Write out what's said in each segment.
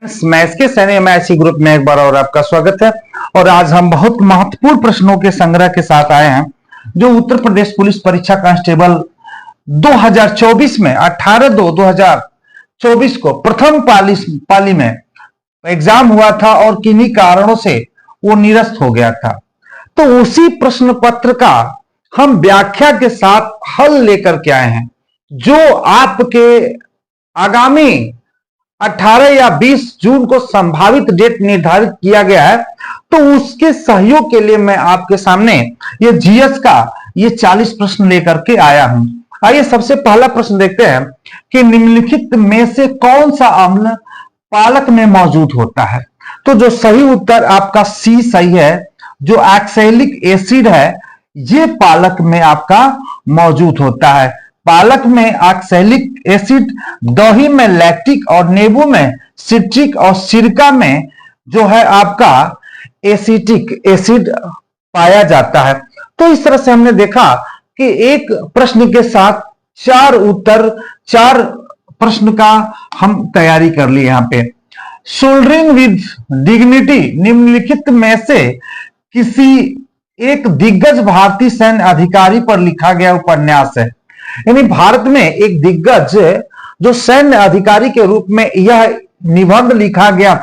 Maths के सैन्य maths group में एक बार और आपका स्वागत है। और आज हम बहुत महत्वपूर्ण प्रश्नों के संग्रह के साथ आए हैं जो उत्तर प्रदेश पुलिस परीक्षा कांस्टेबल 2024 में 18/2/2024 को प्रथम पाली में एग्जाम हुआ था और किन्हीं कारणों से वो निरस्त हो गया था। तो उसी प्रश्न पत्र का हम व्याख्या के साथ हल लेकर के आए हैं जो आपके आगामी 18 या 20 जून को संभावित डेट निर्धारित किया गया है। तो उसके सहयोग के लिए मैं आपके सामने ये जीएस का ये 40 प्रश्न लेकर के आया हूं। आइए सबसे पहला प्रश्न देखते हैं कि निम्नलिखित में से कौन सा अम्ल पालक में मौजूद होता है। तो जो सही उत्तर आपका सी सही है। जो एक्सैलिक एसिड है ये पालक में आपका मौजूद होता है। पालक में ऑक्सैलिक एसिड, दही में लैक्टिक और नींबू में सिट्रिक और सिरका में जो है आपका एसिटिक एसिड पाया जाता है। तो इस तरह से हमने देखा कि एक प्रश्न के साथ चार प्रश्न का हम तैयारी कर ली। यहां पे सोल्डरिंग विद डिग्निटी निम्नलिखित में से किसी एक दिग्गज भारतीय सैन्य अधिकारी पर लिखा गया उपन्यास है। यानी भारत में एक दिग्गज जो सैन्य अधिकारी के रूप में यह निबंध लिखा गया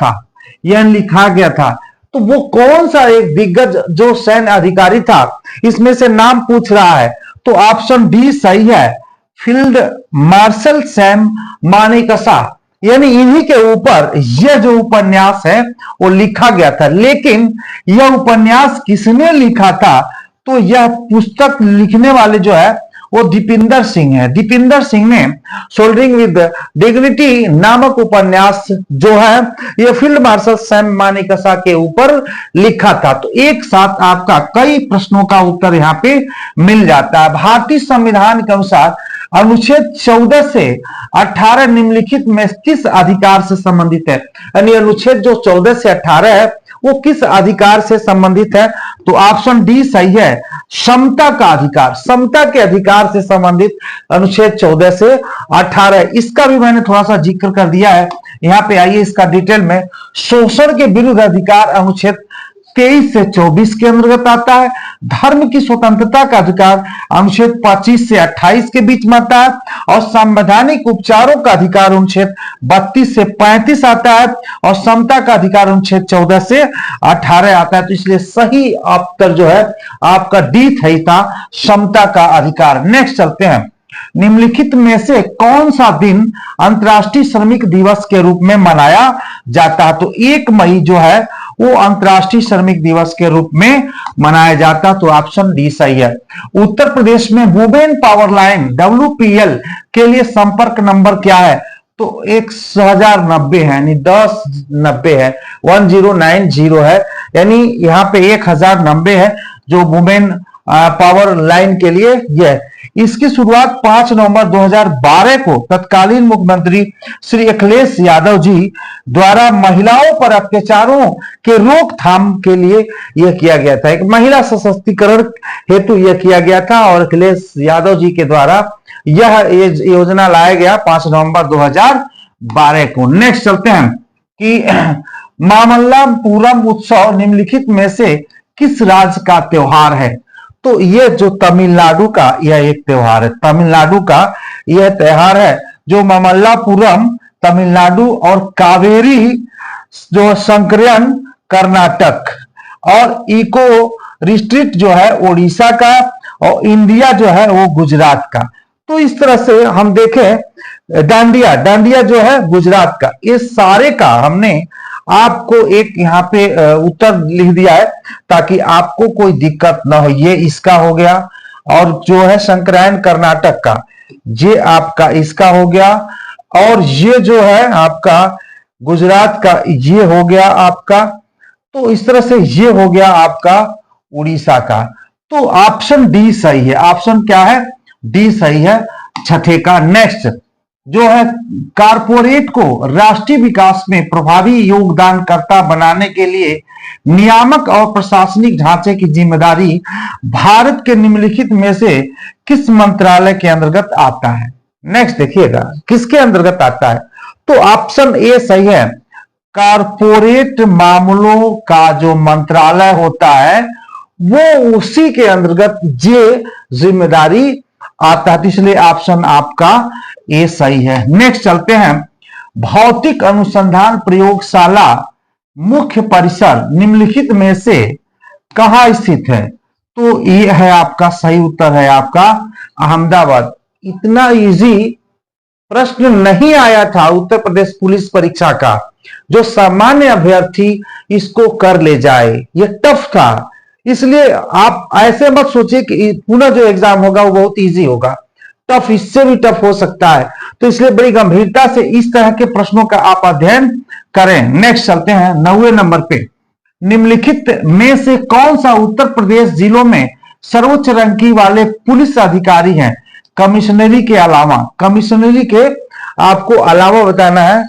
था, तो वो कौन सा एक दिग्गज जो सैन्य अधिकारी था, इसमें से नाम पूछ रहा है। तो ऑप्शन डी सही है, फील्ड मार्शल सैम मानेकशॉ। यानी इन्हीं के ऊपर यह जो उपन्यास है वो लिखा गया था। लेकिन यह उपन्यास किसने लिखा था, तो यह पुस्तक लिखने वाले जो है वो दीपिंदर सिंह है। दीपिंदर सिंह ने सोल्डरिंग विद डिग्निटी नामक उपन्यास जो है ये फील्ड मार्शल सैम मानेकशॉ के ऊपर लिखा था। तो एक साथ आपका कई प्रश्नों का उत्तर यहाँ पे मिल जाता है। भारतीय संविधान के अनुसार अनुच्छेद 14 से 18 निम्नलिखित में किस अधिकार से संबंधित है। यानी अनुच्छेद जो 14 से 18 है वो किस अधिकार से संबंधित है। तो ऑप्शन डी सही है, समता का अधिकार। समता के अधिकार से संबंधित अनुच्छेद 14 से 18। इसका भी मैंने थोड़ा सा जिक्र कर दिया है। यहाँ पे आइए इसका डिटेल में। शोषण के विरुद्ध अधिकार अनुच्छेद 23 से 24 के अंतर्गत आता है। धर्म की स्वतंत्रता का अधिकार अनुच्छेद 25 से 28 के बीच में आता है। और संवैधानिक उपचारों का अधिकार अनुच्छेद 32 से 35 आता है। और समता का अधिकार अनुच्छेद 14 से 18 आता है। तो इसलिए सही उत्तर जो है आपका डी सही था, समता का अधिकार। नेक्स्ट चलते हैं। निम्नलिखित में से कौन सा दिन अंतर्राष्ट्रीय श्रमिक दिवस के रूप में मनाया जाता है। तो 1 मई जो है वो अंतर्राष्ट्रीय श्रमिक दिवस के रूप में मनाया जाता। तो ऑप्शन डी सही है। उत्तर प्रदेश में वुमेन पावर लाइन WPL के लिए संपर्क नंबर क्या है। तो 1090 है, यानी 1090 है, 1090 है। यानी यहाँ पे 1090 है जो वुमेन पावर लाइन के लिए यह। इसकी शुरुआत 5 नवंबर 2012 को तत्कालीन मुख्यमंत्री श्री अखिलेश यादव जी द्वारा महिलाओं पर अत्याचारों के रोकथाम के लिए यह किया गया था। एक महिला सशक्तिकरण हेतु यह किया गया था और अखिलेश यादव जी के द्वारा यह योजना लाया गया 5 नवंबर 2012 को। नेक्स्ट चलते हैं कि मामल्लपुरम उत्सव निम्नलिखित में से किस राज्य का त्योहार है। तो यह जो तमिलनाडु का यह एक त्योहार है। तमिलनाडु का यह त्योहार है जो मामल्लपुरम तमिलनाडु और कावेरी जो संकरन कर्नाटक और इको डिस्ट्रिक्ट जो है ओडिशा का और इंडिया जो है वो गुजरात का। तो इस तरह से हम देखें डांडिया जो है गुजरात का। ये सारे का हमने आपको एक यहाँ पे उत्तर लिख दिया है ताकि आपको कोई दिक्कत ना हो। ये इसका हो गया और जो है संक्रांत कर्नाटक का ये आपका इसका हो गया और ये जो है आपका गुजरात का ये हो गया आपका। तो इस तरह से ये हो गया आपका उड़ीसा का। तो ऑप्शन डी सही है। ऑप्शन क्या है, डी सही है छठे का। नेक्स्ट जो है कारपोरेट को राष्ट्रीय विकास में प्रभावी योगदानकर्ता बनाने के लिए नियामक और प्रशासनिक ढांचे की जिम्मेदारी भारत के निम्नलिखित में से किस मंत्रालय के अंतर्गत आता है। नेक्स्ट देखिएगा किसके अंतर्गत आता है। तो ऑप्शन ए सही है, कारपोरेट मामलों का जो मंत्रालय होता है वो उसी के अंतर्गत ये जिम्मेदारी आता है। इसलिए ऑप्शन आपका ए सही है। नेक्स्ट चलते हैं, भौतिक अनुसंधान प्रयोगशाला मुख्य परिसर निम्नलिखित में से कहां स्थित है? तो ये है आपका सही उत्तर है आपका अहमदाबाद। इतना इजी प्रश्न नहीं आया था उत्तर प्रदेश पुलिस परीक्षा का जो सामान्य अभ्यर्थी इसको कर ले जाए, ये टफ था। इसलिए आप ऐसे मत सोचिए कि पुनः जो एग्जाम होगा वो बहुत इजी होगा, टफ इससे भी टफ हो सकता है। तो इसलिए बड़ी गंभीरता से इस तरह के प्रश्नों का आप अध्ययन करें। नेक्स्ट चलते हैं 90 नंबर पे, निम्नलिखित में से कौन सा उत्तर प्रदेश जिलों में सर्वोच्च रैंकिंग वाले पुलिस अधिकारी हैं? कमिश्नरी के अलावा, कमिश्नरी के आपको अलावा बताना है।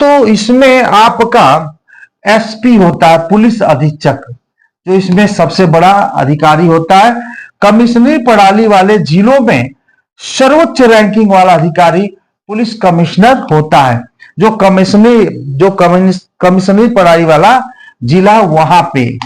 तो इसमें आपका एसपी होता है, पुलिस अधीक्षक, जो इसमें सबसे बड़ा अधिकारी होता है। कमिश्नरी प्रणाली वाले जिलों में सर्वोच्च रैंकिंग वाला अधिकारी पुलिस कमिश्नर होता है, जो कमिश्नरी प्रणाली वाला जिला वहां पे।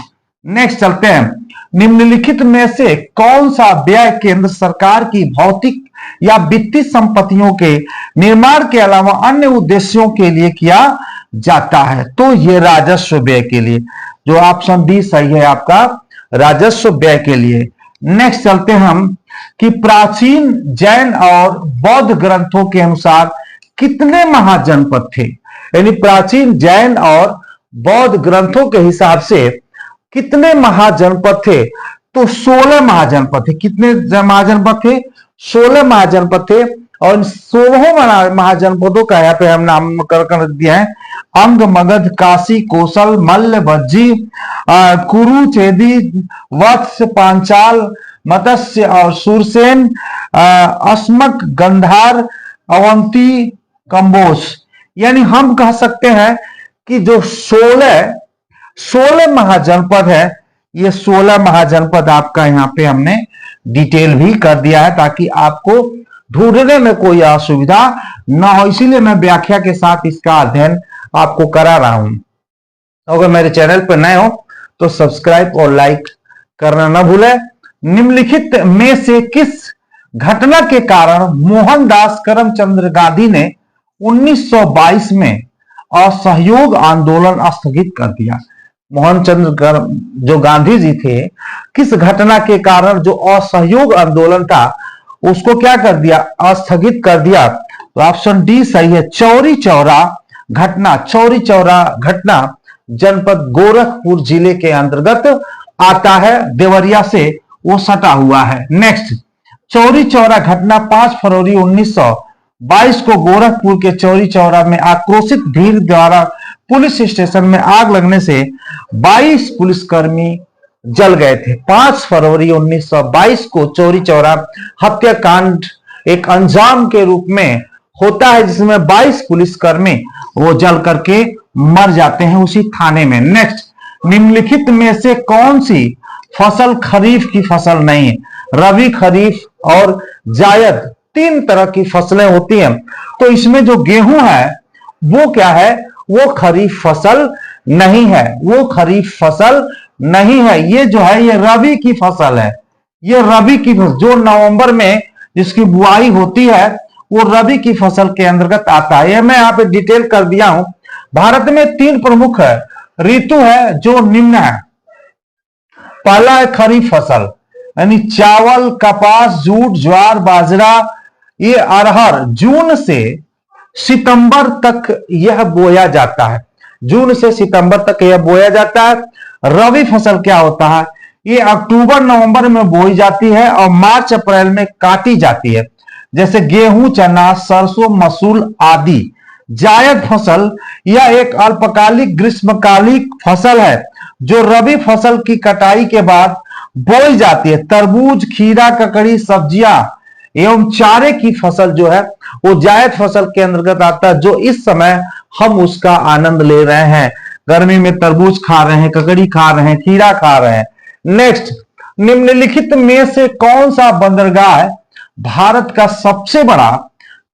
नेक्स्ट चलते हैं, निम्नलिखित में से कौन सा व्यय केंद्र सरकार की भौतिक या वित्तीय संपत्तियों के निर्माण के अलावा अन्य उद्देश्यों के लिए किया जाता है? तो ये राजस्व व्यय के लिए, जो ऑप्शन डी सही है आपका, राजस्व व्यय के लिए। नेक्स्ट चलते हैं हम कि प्राचीन जैन और बौद्ध ग्रंथों के अनुसार कितने महाजनपद थे? यानी प्राचीन जैन और बौद्ध ग्रंथों के हिसाब से कितने महाजनपद थे? तो 16 महाजनपद थे। कितने महाजनपद थे? 16 महाजनपद थे। और इन 16 महाजनपदों का यहाँ पे हम नाम कर दिया है, अंग, मगध, काशी, कौशल, मल्ल, भज्जी, कुरु, चेदी, वत्स, पांचाल, मत्स्य और सूरसेन, अस्मक, गंधार, अवंती, कंबोज। यानी हम कह सकते हैं कि जो 16 महाजनपद है, ये 16 महाजनपद आपका यहाँ पे हमने डिटेल भी कर दिया है ताकि आपको ढूंढने में कोई असुविधा ना हो। इसीलिए मैं व्याख्या के साथ इसका अध्ययन आपको करा रहा हूं। अगर मेरे चैनल पर नए हो तो सब्सक्राइब और लाइक करना ना भूलें। निम्नलिखित में से किस घटना के कारण मोहनदास करमचंद गांधी ने 1922 में असहयोग आंदोलन स्थगित कर दिया? मोहनचंद्र जो गांधी जी थे, किस घटना के कारण जो असहयोग आंदोलन था उसको क्या कर दिया? स्थगित कर दिया। तो ऑप्शन डी सही है, चौरी चौरा घटना। चौरी चौरा घटना जनपद गोरखपुर जिले के अंतर्गत आता है, देवरिया से वो सटा हुआ है। नेक्स्ट, चौरी चौरा घटना 5 फरवरी 1922 को गोरखपुर के चौरी चौरा में आक्रोशित भीड़ द्वारा पुलिस स्टेशन में आग लगने से 22 पुलिसकर्मी जल गए थे। 5 फरवरी 1922 को चौरी चौरा हत्याकांड एक अंजाम के रूप में होता है, जिसमें 22 पुलिसकर्मी वो जल करके मर जाते हैं उसी थाने में। नेक्स्ट, निम्नलिखित में से कौन सी फसल खरीफ की फसल नहीं है? रबी, खरीफ और जायद 3 तरह की फसलें होती हैं। तो इसमें जो गेहूं है वो क्या है? वो खरीफ फसल नहीं है, वो खरीफ फसल नहीं है। ये जो है ये रबी की फसल है। ये रबी की फसल जो नवंबर में जिसकी बुआई होती है वो रबी की फसल के अंतर्गत आता है। ये मैं यहाँ पे डिटेल कर दिया हूं। भारत में 3 प्रमुख ऋतु है जो निम्न है। पहला है खरीफ फसल, यानी चावल, कपास, जूट, ज्वार, बाजरा, ये अरहर जून से सितंबर तक यह बोया जाता है। जून से सितंबर तक यह बोया जाता है। रबी फसल क्या होता है? ये अक्टूबर नवंबर में बोई जाती है और मार्च अप्रैल में काटी जाती है, जैसे गेहूं, चना, सरसों, मसूर आदि। जायद फसल यह एक अल्पकालिक ग्रीष्मकालिक फसल है जो रबी फसल की कटाई के बाद बोई जाती है। तरबूज, खीरा, ककड़ी, सब्जियां एवं चारे की फसल जो है वो जायद फसल के अंतर्गत आता है, जो इस समय हम उसका आनंद ले रहे हैं। गर्मी में तरबूज खा रहे हैं, ककड़ी खा रहे हैं, खीरा खा रहे हैं। नेक्स्ट, निम्नलिखित में से कौन सा बंदरगाह भारत का सबसे बड़ा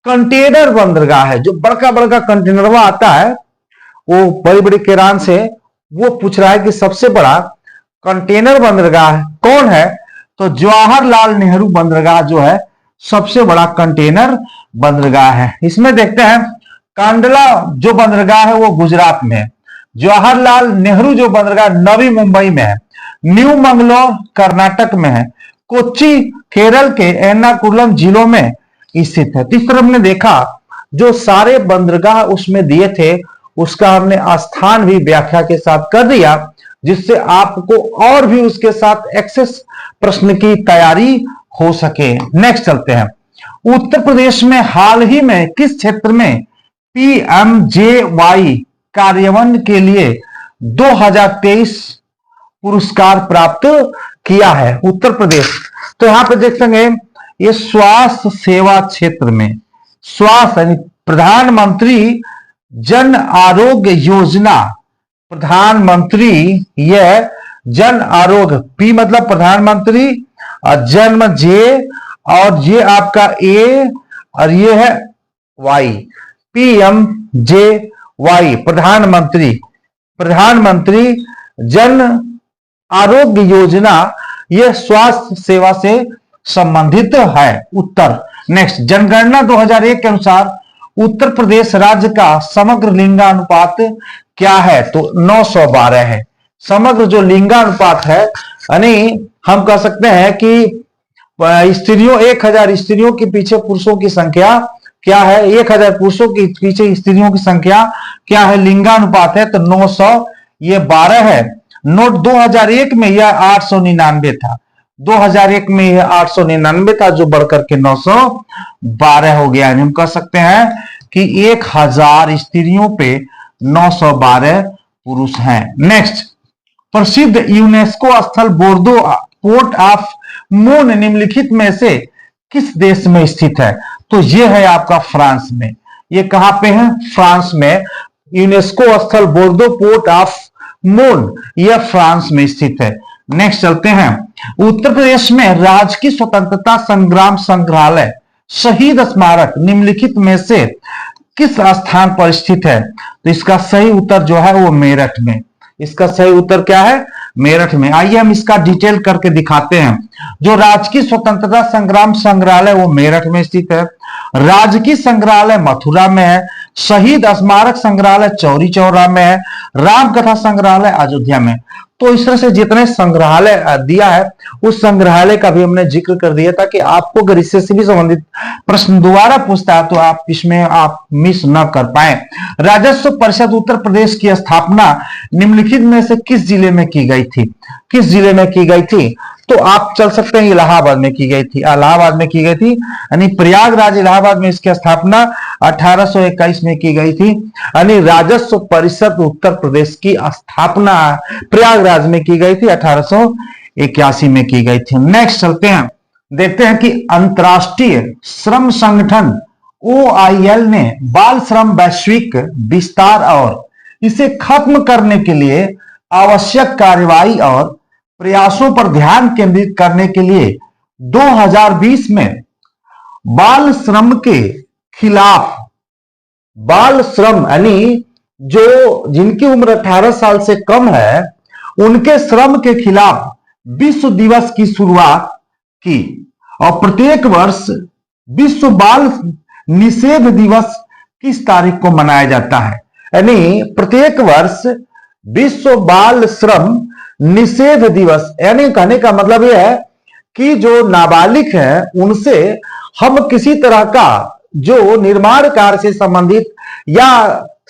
कंटेनर बंदरगाह है? जो बड़का बड़का कंटेनरवा आता है वो बड़ी बड़ी केरान से वो पूछ रहा है कि सबसे बड़ा कंटेनर बंदरगाह कौन है, तो जवाहरलाल नेहरू बंदरगाह जो है सबसे बड़ा कंटेनर बंदरगाह है। इसमें देखते हैं कांडला जो बंदरगाह है वो गुजरात में है, जवाहरलाल नेहरू जो बंदरगाह नवी मुंबई में है, न्यू मंगलोर कर्नाटक में है, कोच्चि केरल के एर्नाकुलम जिलों में स्थित है। इस तरह हमने देखा जो सारे बंदरगाह उसमें दिए थे उसका हमने स्थान भी व्याख्या के साथ कर दिया, जिससे आपको और भी उसके साथ एक्सेस प्रश्न की तैयारी हो सके। नेक्स्ट चलते हैं, उत्तर प्रदेश में हाल ही में किस क्षेत्र में पीएमजेवाई कार्यान्वयन के लिए 2023 पुरस्कार प्राप्त किया है उत्तर प्रदेश। तो यहां पे देख सकेंगे ये स्वास्थ्य सेवा क्षेत्र में, स्वास्थ्य यानी प्रधानमंत्री जन आरोग्य योजना, प्रधानमंत्री यह जन आरोग्य, पी मतलब प्रधानमंत्री और जन्म जे और ये आपका ए और ये है वाई, पीएमजेवाई प्रधानमंत्री, प्रधानमंत्री जन आरोग्य योजना, यह स्वास्थ्य सेवा से संबंधित है उत्तर। नेक्स्ट, जनगणना 2001 के अनुसार उत्तर प्रदेश राज्य का समग्र लिंगानुपात क्या है, तो 912 है। समग्र जो लिंगानुपात है यानी हम कह सकते हैं कि स्त्रियों 1000 स्त्रियों के पीछे पुरुषों की संख्या क्या है, 1000 पुरुषों के पीछे स्त्रियों की संख्या क्या है, लिंगानुपात है तो 900 ये 12 है। नोट 2001 में यह 899 था, 2001 में यह 899 था जो बढ़कर के 912 हो गया। हम कह सकते हैं कि 1000 स्त्रियों पे 912 पुरुष हैं। नेक्स्ट, प्रसिद्ध यूनेस्को स्थल बोर्दो पोर्ट ऑफ मून निम्नलिखित में से किस देश में स्थित है, तो यह है आपका फ्रांस में। ये कहां पे है, फ्रांस में। यूनेस्को स्थल बोर्दो पोर्ट ऑफ मून यह फ्रांस में स्थित है। नेक्स्ट चलते हैं, उत्तर प्रदेश में राजकीय स्वतंत्रता संग्राम संग्रहालय शहीद स्मारक निम्नलिखित में से किस स्थान पर स्थित है, तो इसका सही उत्तर जो है वो मेरठ में। इसका सही उत्तर क्या है, मेरठ में। आइए हम इसका डिटेल करके दिखाते हैं। जो राजकीय स्वतंत्रता संग्राम संग्रहालय वो मेरठ में स्थित है, राजकीय संग्रहालय मथुरा में है, शहीद स्मारक संग्रहालय चौरी चौरा में है, रामकथा संग्रहालय अयोध्या में। तो इस तरह से जितने संग्रहालय दिया है उस संग्रहालय का भी हमने जिक्र कर दिया था कि आपको अगर इससे भी संबंधित प्रश्न दोबारा पूछता है तो आप इसमें आप मिस न कर पाए। राजस्व परिषद उत्तर प्रदेश की स्थापना निम्नलिखित में से किस जिले में की गई थी, किस जिले में की गई थी, तो आप चल सकते हैं इलाहाबाद में की गई थी, इलाहाबाद में की गई थी, यानी प्रयागराज इलाहाबाद में इसकी स्थापना 1821 में की गई थी। यानी राजस्व परिषद उत्तर प्रदेश की स्थापना प्रयागराज में की गई थी, 1881 में की गई थी। नेक्स्ट चलते हैं, देखते हैं कि अंतर्राष्ट्रीय श्रम संगठन OIL ने बाल श्रम वैश्विक विस्तार और इसे खत्म करने के लिए आवश्यक कार्रवाई और प्रयासों पर ध्यान केंद्रित करने के लिए 2020 में बाल श्रम के खिलाफ, बाल श्रम यानी जो जिनकी उम्र 18 साल से कम है उनके श्रम के खिलाफ विश्व दिवस की शुरुआत की और प्रत्येक वर्ष विश्व बाल निषेध दिवस किस तारीख को मनाया जाता है, यानी प्रत्येक वर्ष विश्व बाल श्रम निषेध दिवस, यानी कहने का मतलब यह है कि जो नाबालिग है उनसे हम किसी तरह का जो निर्माण कार्य से संबंधित या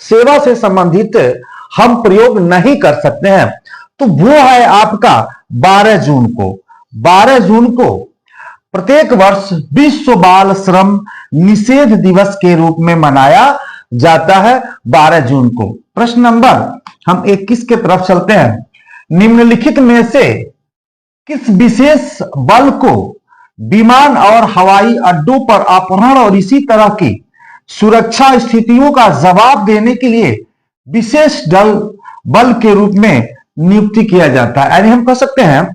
सेवा से संबंधित हम प्रयोग नहीं कर सकते हैं। तो वो है आपका 12 जून को, 12 जून को प्रत्येक वर्ष विश्व बाल श्रम निषेध दिवस के रूप में मनाया जाता है 12 जून को। प्रश्न नंबर हम 21 के तरफ चलते हैं, निम्नलिखित में से किस विशेष बल को विमान और हवाई अड्डों पर अपहरण और इसी तरह की सुरक्षा स्थितियों का जवाब देने के लिए विशेष दल बल के रूप में नियुक्ति किया जाता है। यानी हम कह सकते हैं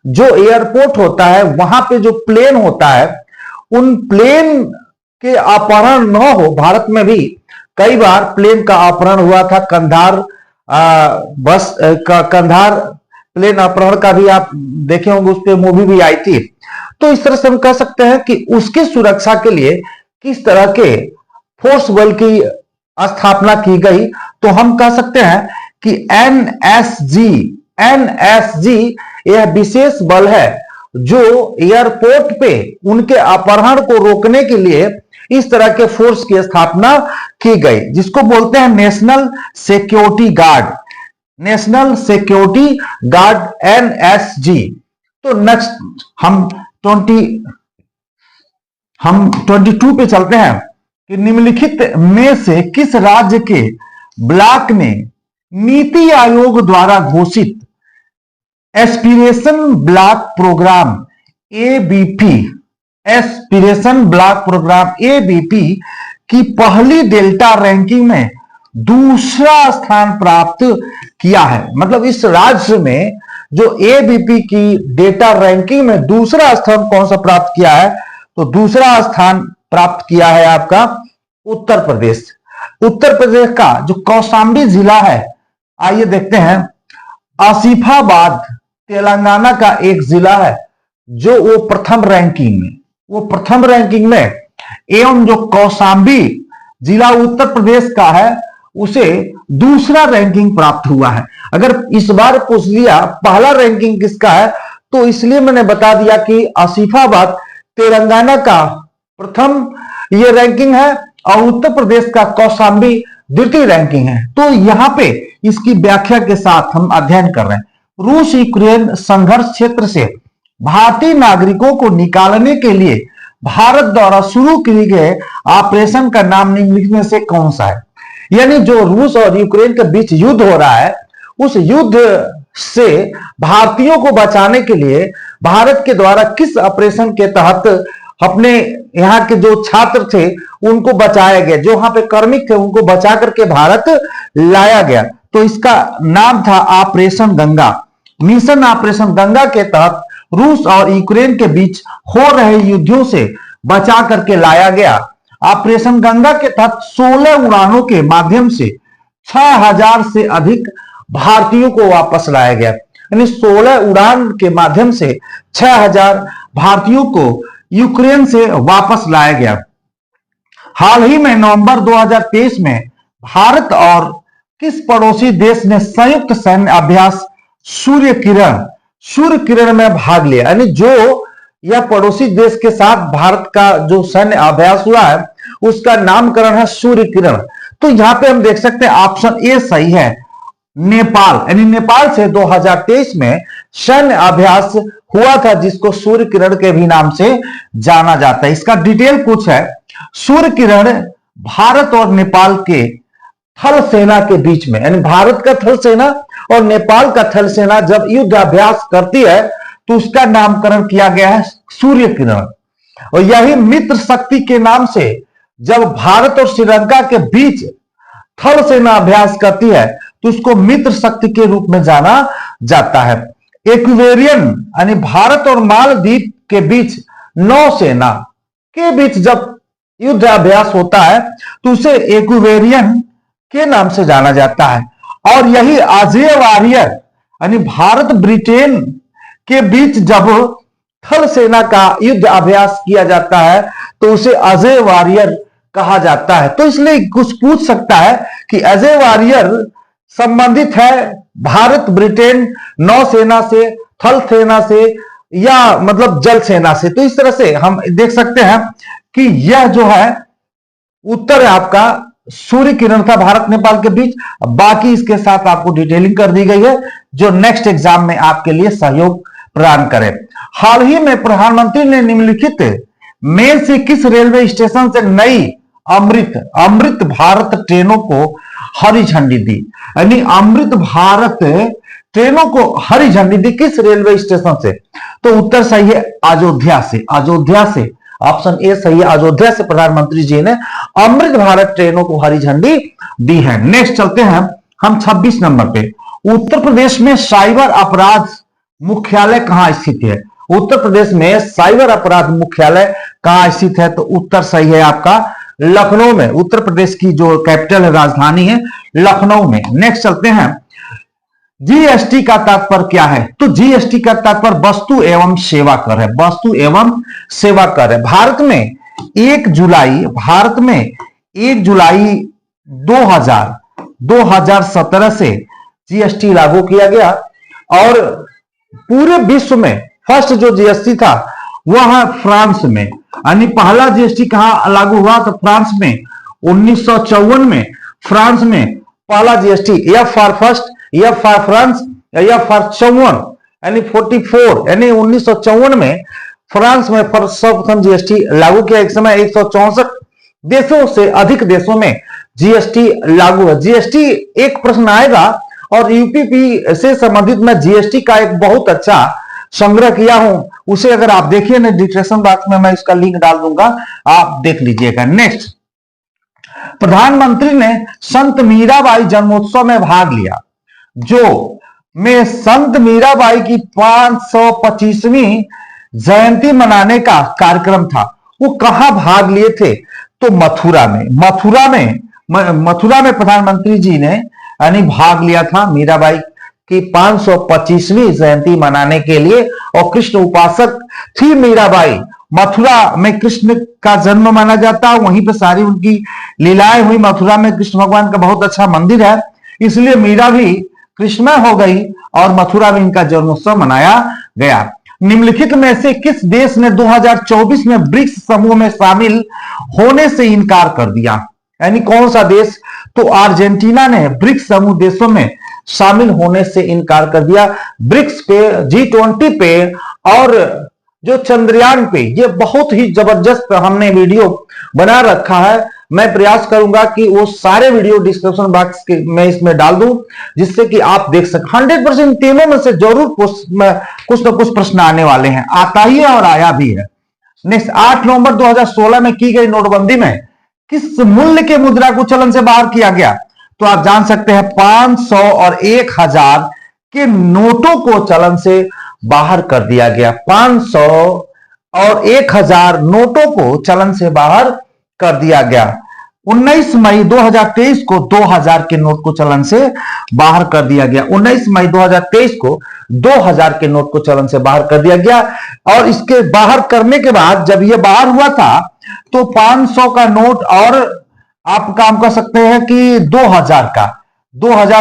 जो एयरपोर्ट होता है वहां पे जो प्लेन होता है उन प्लेन के अपहरण न हो भारत में भी, कई बार प्लेन का अपहरण हुआ था, कंधार कंधार प्लेन अपहरण का भी आप देखे होंगे, उस पर मूवी भी आई थी। तो इस तरह से हम कह सकते हैं कि उसकी सुरक्षा के लिए किस तरह के फोर्स बल की स्थापना की गई, तो हम कह सकते हैं कि एनएसजी यह विशेष बल है जो एयरपोर्ट पे उनके अपहरण को रोकने के लिए इस तरह के फोर्स की स्थापना की गई, जिसको बोलते हैं national security guard, national security guard NSG. तो नेक्स्ट हम 22 पे चलते हैं कि निम्नलिखित में से किस राज्य के ब्लॉक ने नीति आयोग द्वारा घोषित aspiration block programme ABP, aspiration block programme ABP की पहली डेल्टा रैंकिंग में दूसरा स्थान प्राप्त किया है। मतलब इस राज्य में जो एबीपी की डेटा रैंकिंग में दूसरा स्थान कौन सा प्राप्त किया है, तो दूसरा स्थान प्राप्त किया है आपका उत्तर प्रदेश। उत्तर प्रदेश का जो कौशाम्बी जिला है, आइए देखते हैं, आसिफाबाद तेलंगाना का एक जिला है जो वो प्रथम रैंकिंग में एवं जो कौशाम्बी जिला उत्तर प्रदेश का है उसे दूसरा रैंकिंग प्राप्त हुआ है। अगर इस बार पूछ लिया पहला रैंकिंग किसका है, तो इसलिए मैंने बता दिया कि आसिफाबाद तेलंगाना का प्रथम ये रैंकिंग है और उत्तर प्रदेश का कौशाम्बी द्वितीय रैंकिंग है। तो यहां पे इसकी व्याख्या के साथ हम अध्ययन कर रहे हैं। रूस यूक्रेन संघर्ष क्षेत्र से भारतीय नागरिकों को निकालने के लिए भारत द्वारा शुरू किए गए ऑपरेशन का नाम निम्नलिखित में से कौन सा है। यानी जो रूस और यूक्रेन के बीच युद्ध हो रहा है, उस युद्ध से भारतीयों को बचाने के लिए भारत के द्वारा किस ऑपरेशन के तहत अपने यहाँ के जो छात्र थे उनको बचाया गया, जो वहां पे कार्मिक थे उनको बचा करके भारत लाया गया। तो इसका नाम था operation Ganga. Mission operation Ganga के तहत रूस और यूक्रेन के बीच हो रहे युद्धों से बचा करके लाया गया। ऑपरेशन गंगा के तहत 16 उड़ानों के माध्यम से 6000 से अधिक भारतीयों को वापस लाया गया। यानी 16 उड़ान के माध्यम से 6000 भारतीयों को यूक्रेन से वापस लाया गया। हाल ही में नवंबर 2023 में भारत और किस पड़ोसी देश ने संयुक्त सैन्य अभ्यास सूर्य किरण में भाग लिया। यानी जो यह पड़ोसी देश के साथ भारत का जो सैन्य अभ्यास हुआ है उसका नामकरण है सूर्य किरण। तो यहां पे हम देख सकते हैं ऑप्शन ए सही है, नेपाल। यानी नेपाल से 2023 में सैन्य अभ्यास हुआ था जिसको सूर्य किरण के भी नाम से जाना जाता है। इसका डिटेल कुछ है। सूर्य किरण भारत और नेपाल के थल सेना के बीच में, यानी भारत का थल सेना और नेपाल का थल सेना जब युद्ध अभ्यास करती है तो उसका नामकरण किया गया है सूर्य किरण। और यही मित्र शक्ति के नाम से जब भारत और श्रीलंका के बीच थल सेना अभ्यास करती है तो उसको मित्र शक्ति के रूप में जाना जाता है। एक्वेरियन यानी भारत और मालदीव के बीच नौसेना के बीच जब युद्ध अभ्यास होता है तो उसे एक्वेरियन के नाम से जाना जाता है। और यही अजय वॉरियर यानी भारत ब्रिटेन के बीच जब थल सेना का युद्ध अभ्यास किया जाता है तो उसे अजय वॉरियर कहा जाता है। तो इसलिए कुछ पूछ सकता है कि अजय वॉरियर संबंधित है भारत ब्रिटेन नौसेना से, थल सेना से या मतलब जल सेना से। तो इस तरह से हम देख सकते हैं कि यह जो है उत्तर है आपका सूर्य किरण था भारत नेपाल के बीच। बाकी इसके साथ आपको डिटेलिंग कर दी गई है जो नेक्स्ट एग्जाम में आपके लिए सहयोग प्रदान करे। हाल ही में प्रधानमंत्री ने निम्नलिखित में से किस रेलवे स्टेशन से नई अमृत भारत ट्रेनों को हरी झंडी दी। यानी अमृत भारत ट्रेनों को हरी झंडी दी किस रेलवे स्टेशन से, तो उत्तर सही है अयोध्या से। ऑप्शन ए सही है, अयोध्या से प्रधानमंत्री जी ने अमृत भारत ट्रेनों को हरी झंडी दी है। नेक्स्ट चलते हैं हम 26 नंबर पे। उत्तर प्रदेश में साइबर अपराध मुख्यालय कहां स्थित है। उत्तर प्रदेश में साइबर अपराध मुख्यालय कहां स्थित है, तो उत्तर सही है आपका लखनऊ में, उत्तर प्रदेश की जो कैपिटल है, राजधानी है लखनऊ में। नेक्स्ट चलते हैं, जीएसटी का तात्पर्य क्या है? तो जीएसटी का तात्पर्य वस्तु एवं सेवा कर है, वस्तु एवं सेवा कर है। भारत में 1 जुलाई 2017 से जीएसटी लागू किया गया और पूरे विश्व में फर्स्ट जो जीएसटी था वह है फ्रांस में। यानी पहला जीएसटी कहां लागू हुआ? तो फ्रांस में 1954 में फ्रांस में पहला GST, F for first, F for France, F for 54 यानी 44 यानी 1954 में फ्रांस में सर्वप्रथम जीएसटी लागू किया। एक समय 164 देशों से अधिक देशों में जीएसटी लागू है। जीएसटी एक प्रश्न आएगा और यूपीपी से संबंधित मैं जीएसटी का एक बहुत अच्छा संग्रह किया हूं, उसे अगर आप देखिए ना डिस्क्रिप्शन बॉक्स में मैं इसका लिंक डाल दूंगा, आप देख लीजिएगा। नेक्स्ट, प्रधानमंत्री ने संत मीराबाई जन्मोत्सव में भाग लिया, जो में संत मीराबाई की 525वीं जयंती मनाने का कार्यक्रम था। वो कहां भाग लिए थे? तो मथुरा में। मथुरा में प्रधानमंत्री जी ने यानी भाग लिया था मीराबाई की 525वीं जयंती मनाने के लिए, और कृष्ण उपासक थी मीराबाई। मथुरा में कृष्ण का जन्म माना जाता है, वहीं पे सारी उनकी लीलाएं हुई। मथुरा में कृष्ण भगवान का बहुत अच्छा मंदिर है, इसलिए मीरा भी कृष्णमय हो गई और मथुरा में इनका जन्मोत्सव मनाया गया। निम्नलिखित में से किस देश ने 2024 में ब्रिक्स समूह में शामिल होने से इनकार कर दिया? यानी कौन सा देश? तो अर्जेंटीना ने ब्रिक्स समूह देशों में शामिल होने से इनकार कर दिया। ब्रिक्स पे, G20 पे और जो चंद्रयान पे, ये बहुत ही जबरदस्त हमने वीडियो बना रखा है। मैं प्रयास करूंगा कि वो सारे वीडियो डिस्क्रिप्शन बॉक्स में इसमें डाल दूं, जिससे कि आप देख सकें। 100% तीनों में से जरूर कुछ ना कुछ प्रश्न आने वाले हैं, आता ही है और आया भी है। नेक्स्ट, 8 नवंबर 2016 में की गई नोटबंदी में किस मूल्य के मुद्रा को चलन से बाहर किया गया? तो आप जान सकते हैं 500 और 1000 के नोटों को चलन से बाहर कर दिया गया। 500 और 1000 नोटों को चलन से बाहर कर दिया गया। 19 मई 2023 को 2000 के नोट को चलन से बाहर कर दिया गया। 19 मई 2023 को 2000 के नोट को चलन से बाहर कर दिया गया। और इसके बाहर करने के बाद जब यह बाहर हुआ था तो 500 का नोट और आप काम कर सकते हैं कि 2000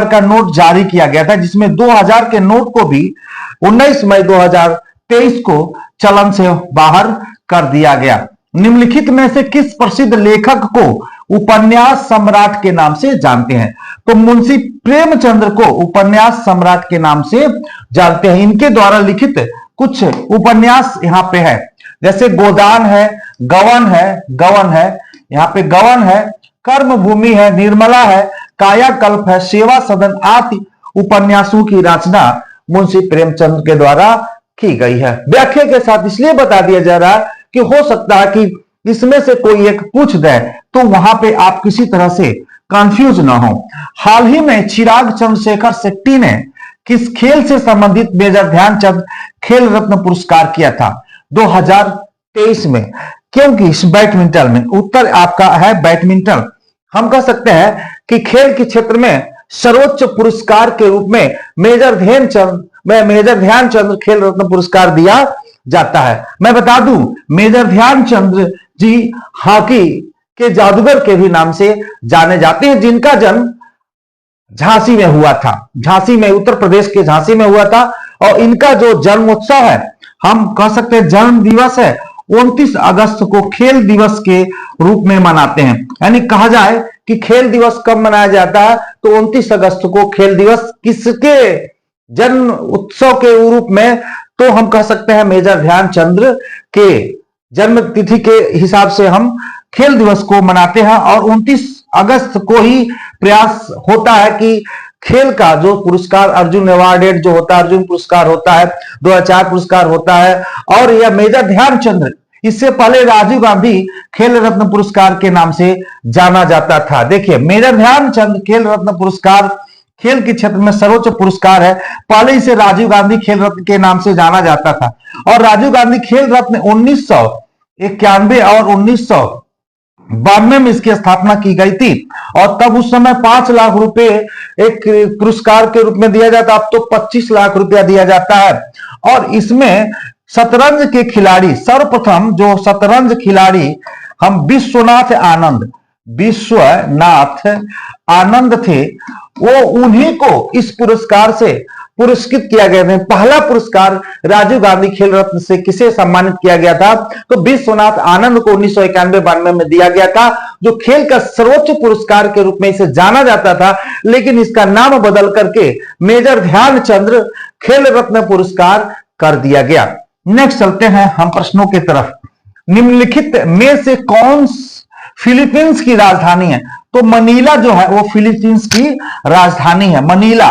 का नोट जारी किया गया था, जिसमें 2000 के नोट को भी 19 मई 2023 को चलन से बाहर कर दिया गया। निम्नलिखित में से किस प्रसिद्ध लेखक को उपन्यास सम्राट के नाम से जानते हैं? तो मुंशी प्रेमचंद्र को उपन्यास सम्राट के नाम से जानते हैं। इनके द्वारा लिखित कुछ उपन्यास यहाँ पे है, जैसे गोदान है, गवन है, यहाँ पे गवन है, कर्म भूमि है, निर्मला है, कायाकल्प है, सेवा सदन आदि उपन्यासों की रचना मुंशी प्रेमचंद्र के द्वारा की गई है। व्याख्या के साथ इसलिए बता दिया जा रहा है कि हो सकता है कि इसमें से कोई एक पूछ दे, तो वहां पे आप किसी तरह से कंफ्यूज ना हो। हाल ही में चिराग चंद्रशेखर शेट्टी ने किस खेल से संबंधित मेजर ध्यानचंद खेल रत्न पुरस्कार किया था 2023 में? क्योंकि इस बैडमिंटन में, उत्तर आपका है बैडमिंटन। हम कह सकते हैं कि खेल के क्षेत्र में सर्वोच्च पुरस्कार के रूप में मेजर ध्यानचंद खेल रत्न पुरस्कार दिया जाता है। मैं बता दूं, मेजर ध्यानचंद जी हॉकी के जादूगर के भी नाम से जाने जाते हैं, जिनका जन्म झांसी में हुआ था, झांसी में, उत्तर प्रदेश के झांसी में हुआ था। और इनका जो जन्मोत्सव है, हम कह सकते हैं जन्म दिवस है, 29 अगस्त को खेल दिवस के रूप में मनाते हैं। यानी कहा जाए कि खेल दिवस कब मनाया जाता है, तो 29 अगस्त को खेल दिवस। किसके जन्म उत्सव के रूप में? तो हम कह सकते हैं मेजर ध्यानचंद के जन्म तिथि के हिसाब से हम खेल दिवस को मनाते हैं। और 29 अगस्त को ही प्रयास होता है कि खेल का जो पुरस्कार, अर्जुन अवार्डेड जो होता है, अर्जुन पुरस्कार होता है, 2004 पुरस्कार होता है, और यह मेजर ध्यानचंद, इससे पहले राजीव गांधी खेल रत्न पुरस्कार के नाम से जाना जाता था। देखिए, मेजर ध्यानचंद खेल रत्न पुरस्कार खेल के क्षेत्र में सर्वोच्च पुरस्कार है। पहले इसे राजीव गांधी खेल रत्न के नाम से जाना जाता था, और राजीव गांधी खेल रत्न 1991 और 1900 92 में इसकी स्थापना की गई थी और तब उस समय 5 लाख रुपए एक पुरस्कार के रूप में दिया जाता, अब तो 25 लाख रुपया दिया जाता है। और इसमें शतरंज के खिलाड़ी, सर्वप्रथम जो शतरंज खिलाड़ी हम विश्वनाथ आनंद थे, वो उन्हीं को इस पुरस्कार से पुरस्कृत किया गया था। पहला पुरस्कार राजीव गांधी खेल रत्न से किसे सम्मानित किया गया था? तो विश्वनाथ आनंद को 1991-92 में दिया गया था, जो खेल का सर्वोच्च पुरस्कार के रूप में इसे जाना जाता था, लेकिन इसका नाम बदल करके मेजर ध्यानचंद खेल रत्न पुरस्कार कर दिया गया। नेक्स्ट चलते हैं हम प्रश्नों की तरफ। निम्नलिखित में से कौन फिलीपींस की राजधानी है? तो मनीला जो है वो फिलीपींस की राजधानी है, मनीला।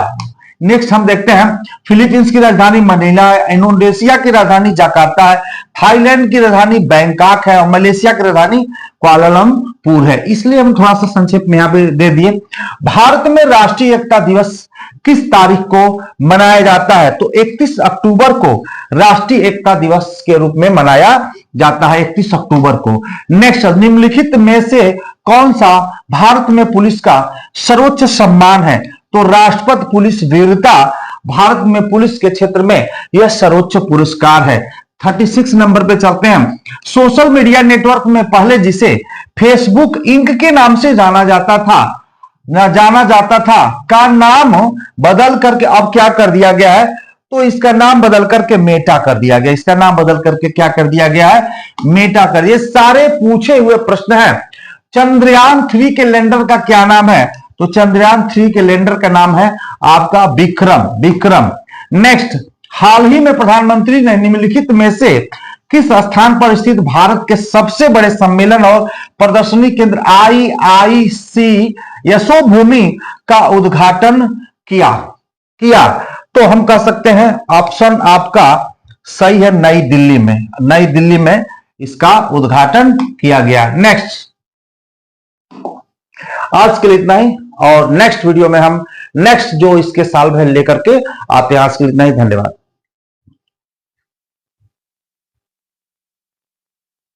नेक्स्ट हम देखते हैं, फिलीपींस की राजधानी मनीला है, इंडोनेशिया की राजधानी जकार्ता है, थाईलैंड की राजधानी बैंकॉक है और मलेशिया की राजधानी कुआलालंपुर है। इसलिए हम थोड़ा सा संक्षेप में यहां पे दे दिए। भारत में राष्ट्रीय एकता दिवस किस तारीख को मनाया जाता है? तो 31 अक्टूबर को राष्ट्रीय एकता दिवस के रूप में मनाया जाता है, 31 अक्टूबर को। नेक्स्ट, निम्नलिखित में से कौन सा भारत में पुलिस का सर्वोच्च सम्मान है? तो राष्ट्रपति पुलिस वीरता भारत में पुलिस के क्षेत्र में यह सर्वोच्च पुरस्कार है। 36 नंबर पे चलते हैं। सोशल मीडिया नेटवर्क में पहले जिसे फेसबुक इंक के नाम से जाना जाता था का नाम बदल करके अब क्या कर दिया गया है? तो इसका नाम बदल करके मेटा कर दिया गया। इसका नाम बदल करके क्या कर दिया गया है? मेटा कर। ये सारे पूछे हुए प्रश्न हैं। चंद्रयान 3 के लैंडर का क्या नाम है? तो चंद्रयान 3 के लैंडर का नाम है आपका विक्रम। नेक्स्ट, हाल ही में प्रधानमंत्री ने निम्नलिखित में से किस स्थान पर स्थित भारत के सबसे बड़े सम्मेलन और प्रदर्शनी केंद्र IIC यशोभूमि का उद्घाटन किया? तो हम कह सकते हैं ऑप्शन आपका सही है, नई दिल्ली में इसका उद्घाटन किया गया। नेक्स्ट, आज के लिए इतना ही और नेक्स्ट वीडियो में हम नेक्स्ट जो इसके सॉल्व है लेकर के आते हैं। आज के लिए इतना ही, धन्यवाद।